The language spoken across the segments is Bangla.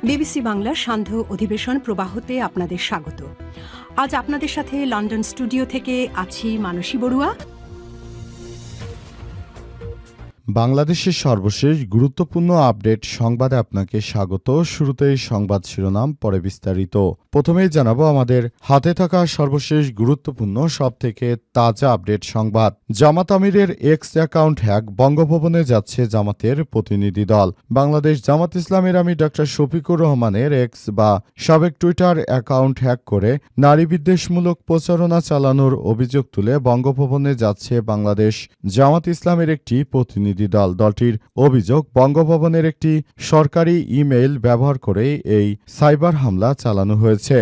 বিবিসি বাংলার সান্ধ্য অধিবেশন প্রবাহতে আপনাদের স্বাগত। আজ আপনাদের সাথে লন্ডন স্টুডিও থেকে আছি মানসী বড়ুয়া। বাংলাদেশের সর্বশেষ গুরুত্বপূর্ণ আপডেট সংবাদে আপনাকে স্বাগত। শুরুতেই সংবাদ শিরোনাম, পরে বিস্তারিত। প্রথমেই জানাবো আমাদের হাতে থাকা সর্বশেষ গুরুত্বপূর্ণ সবথেকে তাজা আপডেট সংবাদ। জামাত আমিরের এক্স অ্যাকাউন্ট হ্যাক, বঙ্গভবনে যাচ্ছে জামাতের প্রতিনিধি দল। বাংলাদেশ জামাত ইসলামের আমির ডক্টর শফিকুর রহমানের এক্স বা সাবেক টুইটার অ্যাকাউন্ট হ্যাক করে নারী বিদ্বেষমূলক প্রচারণা চালানোর অভিযোগ তুলে বঙ্গভবনে যাচ্ছে বাংলাদেশ জামাত ইসলামের একটি প্রতিনিধি দল। দলটির অভিযোগ, বঙ্গভবনের একটি সরকারি ইমেইল ব্যবহার করে এই সাইবার হামলা চালানো হয়েছে।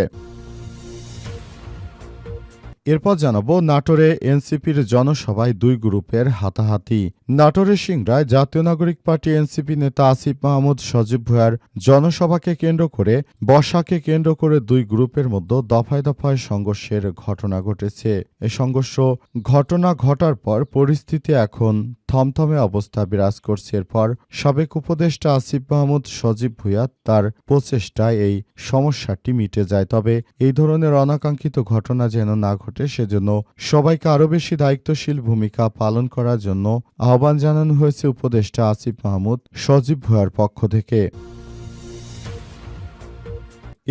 এরপর জানাবো নাটোরে এনসিপির জনসভায় দুই গ্রুপের হাতাহাতি। নাটোরের সিংড়ায় জাতীয় নাগরিক পার্টি এনসিপি নেতা আসিফ মাহমুদ সজীব ভুঁইয়ার জনসভাকে কেন্দ্র করে বর্ষাকে কেন্দ্র করে দুই গ্রুপের মধ্যে দফায় দফায় সংঘর্ষের ঘটনা ঘটেছে। এ সংঘর্ষ ঘটনা ঘটার পর পরিস্থিতি এখন থমথমে অবস্থা বিরাজ করছে। এরপর সাবেক উপদেষ্টা আসিফ মাহমুদ সজীব ভুঁইয়া তার প্রচেষ্টায় এই সমস্যাটি মিটে যায়। তবে এই ধরনের অনাকাঙ্ক্ষিত ঘটনা যেন না ঘটে সেজন্য সবাইকে আরও বেশি দায়িত্বশীল ভূমিকা পালন করার জন্য আহ্বান জানানো হয়েছে উপদেষ্টা আসিফ মাহমুদ সজীব ভুঁইয়ার পক্ষ থেকে।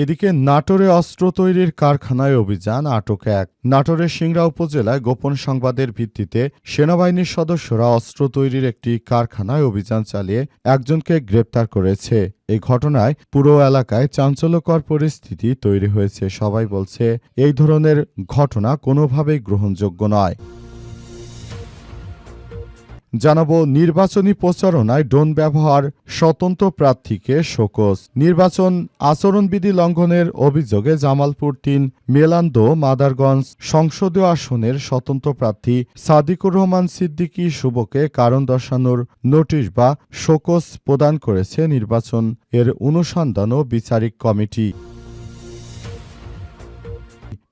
এদিকে নাটোরে অস্ত্র তৈরির কারখানায় অভিযান, আটক এক। নাটোরের সিংড়া উপজেলায় গোপন সংবাদের ভিত্তিতে সেনাবাহিনীর সদস্যরা অস্ত্র তৈরির একটি কারখানায় অভিযান চালিয়ে একজনকে গ্রেপ্তার করেছে। এই ঘটনায় পুরো এলাকায় চাঞ্চল্যকর পরিস্থিতি তৈরি হয়েছে। সবাই বলছে এই ধরনের ঘটনা কোনোভাবেই গ্রহণযোগ্য নয়। জানাবো নির্বাচনী প্রচারণায় ড্রোন ব্যবহার, স্বতন্ত্র প্রার্থীকে শোকজ। নির্বাচন আচরণবিধি লঙ্ঘনের অভিযোগে জামালপুর ৩ মেলান্দো মাদারগঞ্জ সংসদীয় আসনের স্বতন্ত্র প্রার্থী সাদিকুর রহমান সিদ্দিকী শুভকে কারণ দর্শানোর নোটিশ বা শোকজ প্রদান করেছে নির্বাচন এর অনুসন্ধান ও বিচারিক কমিটি।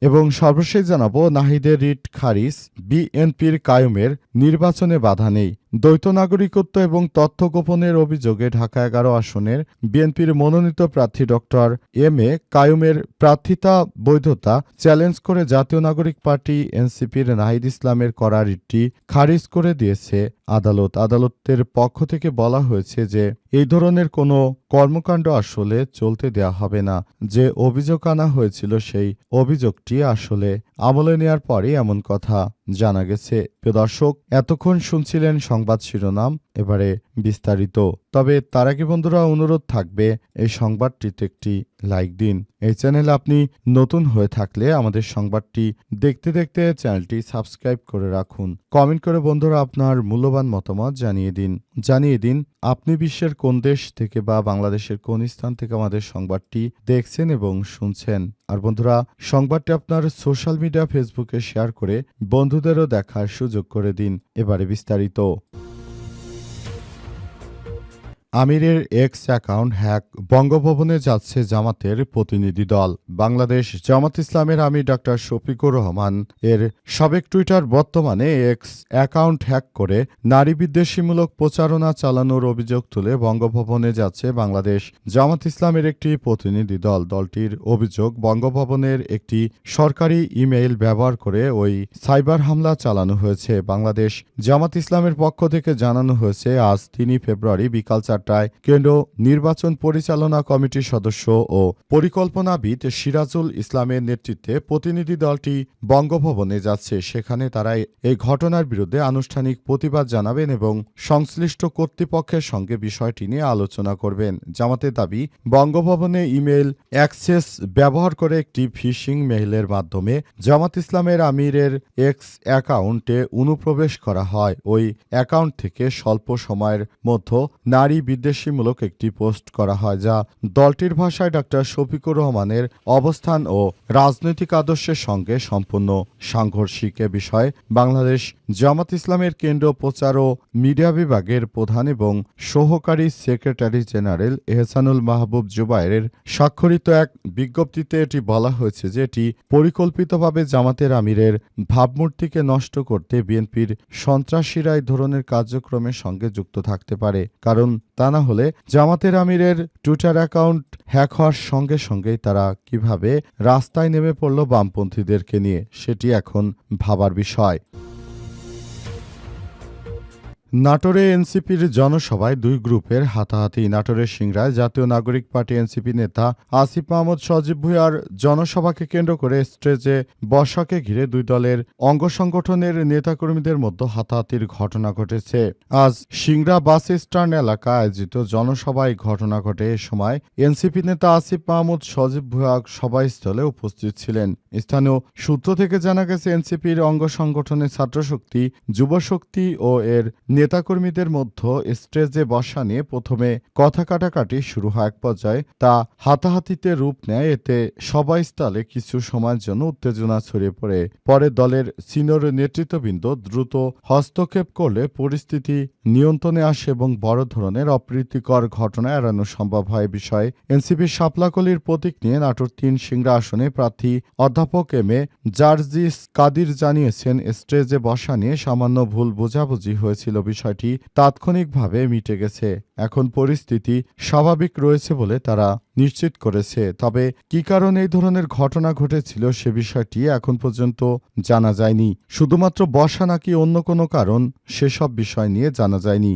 এবং সর্বশেষ জানাবো নাহিদের রিট খারিজ, বিএনপির কায়ুমের নির্বাচনে বাধা নেই। দ্বৈত নাগরিকত্ব এবং তথ্য গোপনের অভিযোগে ঢাকা ১১ আসনের বিএনপির মনোনীত প্রার্থী ডক্টর এম এ কায়ুমের প্রার্থিতা বৈধতা চ্যালেঞ্জ করে জাতীয় নাগরিক পার্টি এনসিপির নাহিদ ইসলামের করা রিটটি খারিজ করে দিয়েছে আদালত। আদালতের পক্ষ থেকে বলা হয়েছে যে এই ধরনের কোনো কর্মকাণ্ড আসলে চলতে দেওয়া হবে না। যে অভিযোগ আনা হয়েছিল সেই অভিযোগটি আসলে আমলে নেওয়ার পরে এমন কথা জানা গেছে। প্রিয় দর্শক, এতক্ষণ শুনছিলেন সংবাদ শিরোনাম, এবারে বিস্তারিত। তবে তার আগে বন্ধুরা অনুরোধ থাকবে এই সংবাদটিতে একটি লাইক দিন। এই চ্যানেলে আপনি নতুন হয়ে থাকলে আমাদের সংবাদটি দেখতে দেখতে চ্যানেলটি সাবস্ক্রাইব করে রাখুন। কমেন্ট করে বন্ধুরা আপনার মূল্যবান মতামত জানিয়ে দিন আপনি বিশ্বের কোন দেশ থেকে বা বাংলাদেশের কোন স্থান থেকে আমাদের সংবাদটি দেখছেন এবং শুনছেন। আর বন্ধুরা সংবাদটি আপনার সোশ্যাল মিডিয়া ফেসবুকে শেয়ার করে বন্ধুদেরও দেখার সুযোগ করে দিন। এবারে বিস্তারিত। আমিরের এক্স অ্যাকাউন্ট হ্যাক, বঙ্গভবনে যাচ্ছে জামাতের প্রতিনিধি দল। বাংলাদেশ জামাত ইসলামের আমির ডক্টর শফিকুর রহমান এর সাবেক টুইটার বর্তমানে এক্স অ্যাকাউন্ট হ্যাক করে নারী বিদ্বেষীমূলক প্রচারণা চালানোর অভিযোগ তুলে বঙ্গভবনে যাচ্ছে বাংলাদেশ জামাত ইসলামের একটি প্রতিনিধি দল। দলটির অভিযোগ, বঙ্গভবনের একটি সরকারি ইমেইল ব্যবহার করে ওই সাইবার হামলা চালানো হয়েছে। বাংলাদেশ জামাত ইসলামের পক্ষ থেকে জানানো হয়েছে আজ ৩ ফেব্রুয়ারি বিকাল ৪টায় কেন্দ্র নির্বাচন পরিচালনা কমিটির সদস্য ও পরিকল্পনাবিদ সিরাজুল ইসলামের নেতৃত্বে প্রতিনিধি দলটি বঙ্গভবনে যাচ্ছে। সেখানে তারা এই ঘটনার বিরুদ্ধে আনুষ্ঠানিক প্রতিবাদ জানাবেন এবং সংশ্লিষ্ট কর্তৃপক্ষের সঙ্গে বিষয়টি নিয়ে আলোচনা করবেন। জামাতের দাবি, বঙ্গভবনে ইমেইল অ্যাক্সেস ব্যবহার করে একটি ফিশিং মেইলের মাধ্যমে জামাত ইসলামের আমিরের এক্স অ্যাকাউন্টে অনুপ্রবেশ করা হয়। ওই অ্যাকাউন্ট থেকে স্বল্প সময়ের মধ্যে নারী বিদ্বেষীমূলক একটি পোস্ট করা হয়, যা দলটির ভাষায় ডক্টর শফিকুর রহমানের অবস্থান ও রাজনৈতিক আদর্শের সঙ্গে সম্পূর্ণ সাংঘর্ষিক। এ বিষয়ে বাংলাদেশ জামাত ইসলামের কেন্দ্র প্রচার ও মিডিয়া বিভাগের প্রধান এবং সহকারী সেক্রেটারি জেনারেল এহসানুল মাহবুব জুবায়েরের স্বাক্ষরিত এক বিজ্ঞপ্তিতে এটি বলা হয়েছে যে এটি পরিকল্পিতভাবে জামাতের আমিরের ভাবমূর্তিকে নষ্ট করতে বিএনপির সন্ত্রাসীরা এই ধরনের কার্যক্রমের সঙ্গে যুক্ত থাকতে পারে, কারণ তা না হলে জামাতের আমিরের টুইটার অ্যাকাউন্ট হ্যাক হওয়ার সঙ্গে সঙ্গেই তারা কিভাবে রাস্তায় নেমে পড়ল বামপন্থীদেরকে নিয়ে, সেটি এখন ভাবার বিষয়। নাটোরে এনসিপির জনসভায় দুই গ্রুপের হাতাহাতি। নাটোরের সিংড়ায় জাতীয় নাগরিক পার্টি এনসিপি নেতা আসিফ মাহমুদ সজীব ভুঁইয়ার জনসভাকে কেন্দ্র করে স্টেজে বসাকে ঘিরে দুই দলের অঙ্গ সংগঠনের নেতাকর্মীদের মধ্যে হাতাহাতির ঘটনা ঘটেছে। আজ সিংড়া বাস স্ট্যান্ড এলাকায় আয়োজিত জনসভায় ঘটনা ঘটে। এ সময় এনসিপি নেতা আসিফ মাহমুদ সজীব ভুঁইয়া সভাস্থলে উপস্থিত ছিলেন। স্থানীয় সূত্র থেকে জানা গেছে, এনসিপির অঙ্গ সংগঠনের ছাত্রশক্তি, যুবশক্তি ও এর নেতাকর্মীদের মধ্যে স্টেজে বসা নিয়ে প্রথমে কথা কাটাকাটি শুরু হয়। এক পর্যায়ে তা হাতাহাতিতে রূপ নেয়। এতে সভাস্থলে কিছু সময়ের জন্য উত্তেজনা ছড়িয়ে পড়ে। পরে দলের সিনিয়র নেতৃত্ববৃন্দ দ্রুত হস্তক্ষেপ করলে পরিস্থিতি নিয়ন্ত্রণে আসে এবং বড় ধরনের অপ্রীতিকর ঘটনা এড়ানো সম্ভব হয়। বিষয়ে এনসিপির শাপলাকলির প্রতীক নিয়ে নাটোর ৩ সিংড়া আসনে প্রার্থী অধ্যাপক এম এ জার্জিস কাদির জানিয়েছেন, স্টেজে বসা নিয়ে সামান্য ভুল বোঝাবুঝি হয়েছিল। বিষয়টি তাৎক্ষণিকভাবে মিটে গেছে। এখন পরিস্থিতি স্বাভাবিক রয়েছে বলে তারা নিশ্চিত করেছে। তবে কী কারণে এই ধরনের ঘটনা ঘটেছিল সে বিষয়টি এখন পর্যন্ত জানা যায়নি। শুধুমাত্র বসা নাকি অন্য কোনো কারণ সেসব বিষয় নিয়ে জানা যায়নি।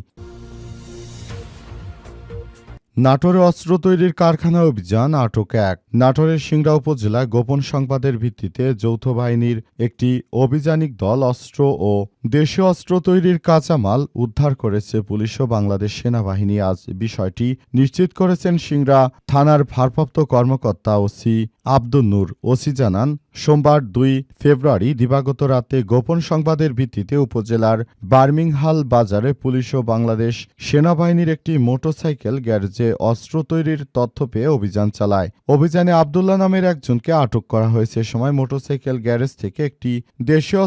নাটোরে অস্ত্র তৈরির কারখানা অভিযান, আটক এক। নাটোরের সিংড়া উপজেলায় গোপন সংবাদের ভিত্তিতে যৌথ বাহিনীর একটি অভিযানিক দল অস্ত্র ও দেশীয় অস্ত্র তৈরির কাঁচামাল উদ্ধার করেছে পুলিশ ও বাংলাদেশ সেনাবাহিনী। আজ বিষয়টি নিশ্চিত করেছেন সিংড়া থানার ভারপ্রাপ্ত কর্মকর্তা ওসি আব্দুল নূর। ওসি জানান, সোমবার ২ ফেব্রুয়ারি দিবাগত রাতে গোপন সংবাদের ভিত্তিতে উপজেলার বার্মিংহাল বাজারে পুলিশ ও বাংলাদেশ সেনাবাহিনীর একটি মোটরসাইকেল গ্যারেজে অস্ত্র তৈরির তথ্য পেয়ে অভিযান চালায়। অভিযানে আব্দুল্লাহ নামের একজনকে আটক করা হয়েছে। সময় মোটরসাইকেল গ্যারেজ থেকে একটি দেশীয়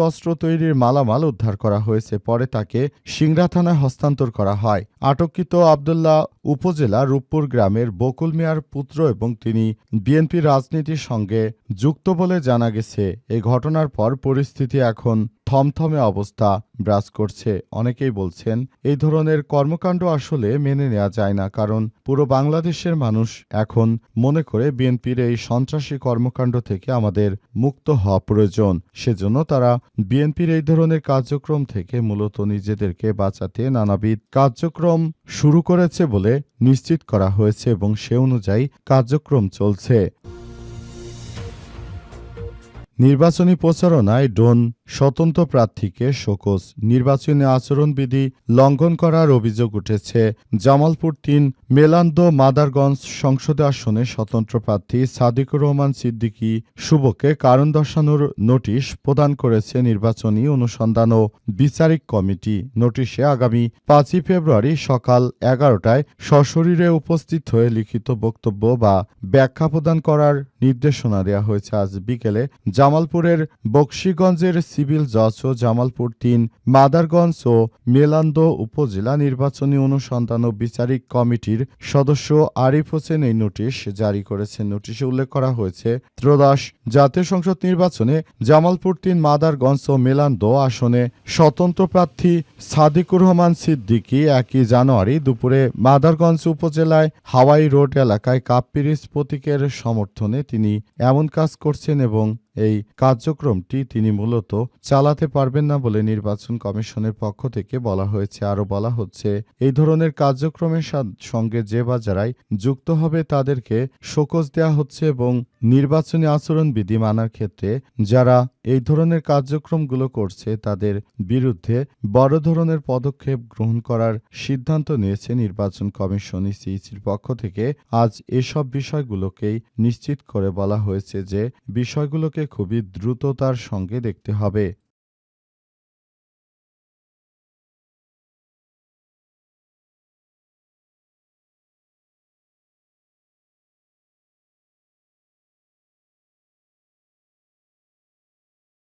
অস্ত্র তৈরির মালামাল উদ্ধার করা হয়েছে। পরে তাকে সিংড়া থানায় হস্তান্তর করা হয়। আটককৃত আব্দুল্লাহ উপজেলা রূপপুর গ্রামের বকুল মিয়ার পুত্র এবং তিনি বিএনপি রাজনীতির সঙ্গে যুক্ত বলে জানা গেছে। এই ঘটনার পর পরিস্থিতি এখন থমথমে অবস্থা বিরাজ করছে। অনেকেই বলছেন, এই ধরনের কর্মকাণ্ড আসলে মেনে নেওয়া যায় না, কারণ পুরো বাংলাদেশের মানুষ এখন মনে করে বিএনপির এই সন্ত্রাসী কর্মকাণ্ড থেকে আমাদের মুক্ত হওয়া প্রয়োজন। সেজন্য তারা বিএনপির এই ধরনের কার্যক্রম থেকে মূলত নিজেদেরকে বাঁচাতে নানাবিধ কার্যক্রম শুরু করেছে বলে নিশ্চিত করা হয়েছে এবং সে অনুযায়ী কার্যক্রম চলছে। নির্বাচনী প্রচারণায় ড্রোন স্বতন্ত্র প্রার্থীকে শোকজ। নির্বাচনী আচরণবিধি লঙ্ঘন করার অভিযোগ উঠেছে। জামালপুর ৩ মেলান্দো মাদারগঞ্জ সংসদীয় আসনে স্বতন্ত্র প্রার্থী সাদিকুর রহমান সিদ্দিকী শুভকে কারণ দর্শানোর নোটিশ প্রদান করেছে নির্বাচনী অনুসন্ধান ও বিচারিক কমিটি। নোটিশে আগামী ৫ই ফেব্রুয়ারি সকাল ১১টায় সশরীরে উপস্থিত হয়ে লিখিত বক্তব্য বা ব্যাখ্যা প্রদান করার নির্দেশনা দেওয়া হয়েছে। আজ বিকেলে জামালপুরের বকশীগঞ্জের সিভিল জজ ও জামালপুর ৩ মাদারগঞ্জ ও মেলান্দো উপজেলা নির্বাচনী অনুসন্ধান ও বিচারিক কমিটির সদস্য আরিফ হোসেন এই নোটিশ জারি করেছেন। নোটিশে উল্লেখ করা হয়েছে, ত্রয়োদশ জাতীয় সংসদ নির্বাচনে জামালপুর ৩ মাদারগঞ্জ ও মেলান্দো আসনে স্বতন্ত্র প্রার্থী সাদিকুর রহমান সিদ্দিকী ১ জানুয়ারি দুপুরে মাদারগঞ্জ উপজেলায় হাওয়াই রোড এলাকায় কাপ্পিরিস প্রতীকের সমর্থনে তিনি এমন কাজ করছেন এবং এই কার্যক্রমটি তিনি মূলত চালাতে পারবেন না বলে নির্বাচন কমিশনের পক্ষ থেকে বলা হয়েছে। আরও বলা হচ্ছে, এই ধরনের কার্যক্রমের সঙ্গে যে বা যারাই যুক্ত হবে তাদেরকে শোকজ দেওয়া হচ্ছে এবং নির্বাচনী আচরণবিধি মানার ক্ষেত্রে যারা এই ধরনের কার্যক্রমগুলো করছে তাদের বিরুদ্ধে বড় ধরনের পদক্ষেপ গ্রহণ করার সিদ্ধান্ত নিয়েছে নির্বাচন কমিশন। ইসির পক্ষ থেকে আজ এসব বিষয়গুলোকেই নিশ্চিত করে বলা হয়েছে যে বিষয়গুলোকে খুবই দ্রুততার সঙ্গে দেখতে হবে।